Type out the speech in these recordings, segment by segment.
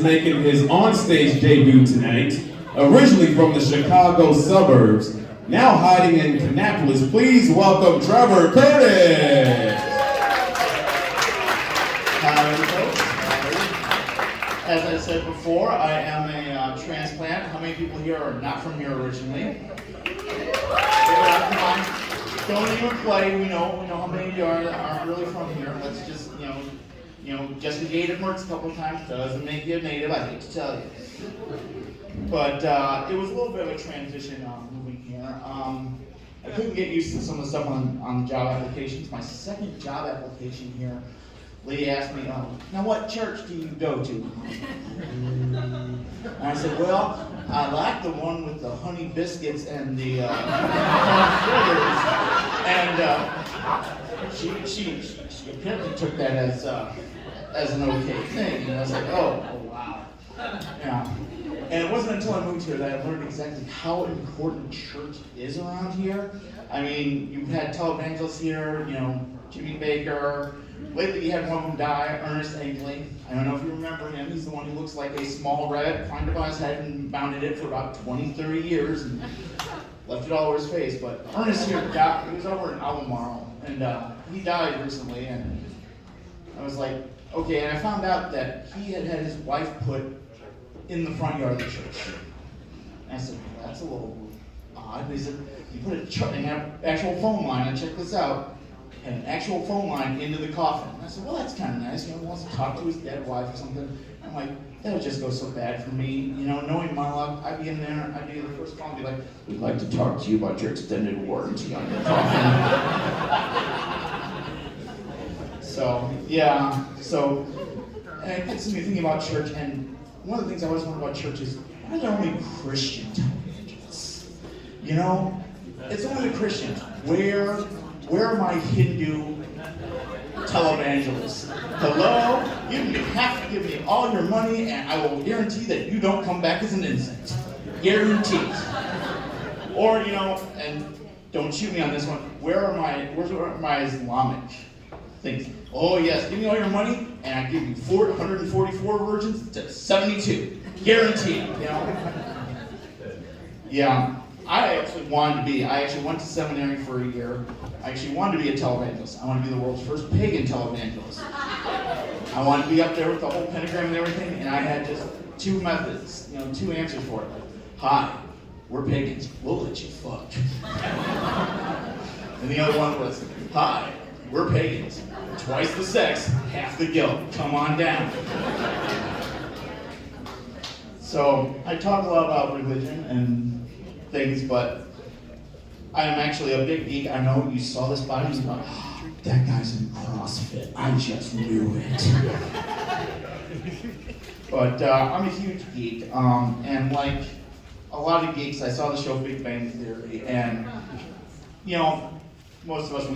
making his onstage debut tonight. Originally from the Chicago suburbs, now hiding in Kannapolis, please welcome Trevor Curtis. Hi, folks. As I said before, I am a transplant. How many people here are not from here originally? Don't even play. We know how many of you aren't really from here. Let's just, just a native works a couple of times doesn't make you a native. I hate to tell you. But it was a little bit of a transition moving here. I couldn't get used to some of the stuff on the job applications. My second job application here, lady asked me, now what church do you go to? And I said, well, I like the one with the honey biscuits and the and she apparently took that as an okay thing. And I was like, oh wow. Yeah. And it wasn't until I moved here that I learned exactly how important church is around here. I mean, you've had televangelists here, Jimmy Baker. Lately, you had one of them die, Ernest Angley. I don't know if you remember him. He's the one who looks like a small red, climbed up on his head and mounted it for about 20, 30 years and left it all over his face. But Ernest here, he was over in Albemarle, and he died recently. And I was like, okay. And I found out that he had his wife put in the front yard of the church. And I said, well, that's a little odd. He said, you put an actual phone line, and check this out. An actual phone line into the coffin. And I said, well, that's kind of nice. He wants to talk to his dead wife or something. I'm like, that would just go so bad for me. Knowing my luck, I'd be in there, I'd be the first call and be like, we'd like to talk to you about your extended warranty on your coffin. And it gets me thinking about church, and one of the things I always wonder about church is, why are there only Christian televangelists? It's only the Christians. Where are my Hindu televangelists? Hello? You have to give me all your money and I will guarantee that you don't come back as an insect. Guaranteed. Or, and don't shoot me on this one, where's my Islamic things? Oh yes, give me all your money and I give you 144 virgins instead of 72. Guaranteed, Yeah. I actually went to seminary for a year. I actually wanted to be a televangelist. I wanted to be the world's first pagan televangelist. I wanted to be up there with the whole pentagram and everything, and I had just two methods, two answers for it. Like, hi, we're pagans, we'll let you fuck. And the other one was, hi, we're pagans, twice the sex, half the guilt, come on down. So I talk a lot about religion and things, but I am actually a big geek. I know you saw this body and you thought, oh, that guy's in CrossFit. I just knew it. But I'm a huge geek, and like a lot of geeks, I saw the show Big Bang Theory, and most of us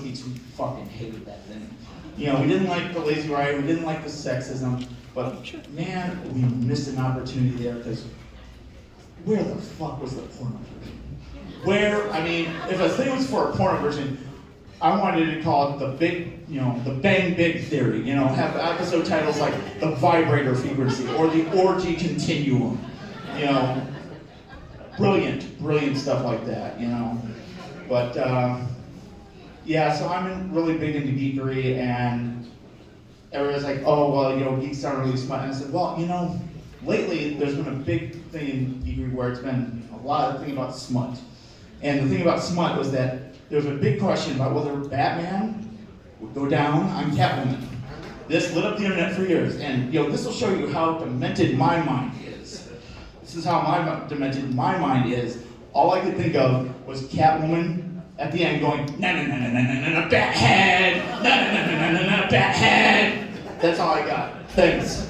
geeks, we fucking hated that thing. We didn't like the lazy writing, we didn't like the sexism, but man, we missed an opportunity there because where the fuck was the porno version? If a thing was for a porno version, I wanted to call it the big, the Bang Big Theory. Have episode titles like The Vibrator Frequency or The Orgy Continuum. Brilliant stuff like that, But, so I'm really big into geekery, and everybody's like, oh, well, geeks aren't really smart. And I said, well, lately there's been a big thing in geekery where it's been a lot of thing about smut. And the thing about smut was that there was a big question about whether Batman would go down on Catwoman. This lit up the internet for years, and this will show you how demented my mind is. This is how demented my mind is. All I could think of was Catwoman at the end going, na na na na na na na, Bathead, na na na na na na, Bathead. That's all I got. Thanks.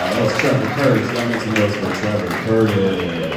That was Trevor Curtis. Y'all make some noise for Trevor Curtis.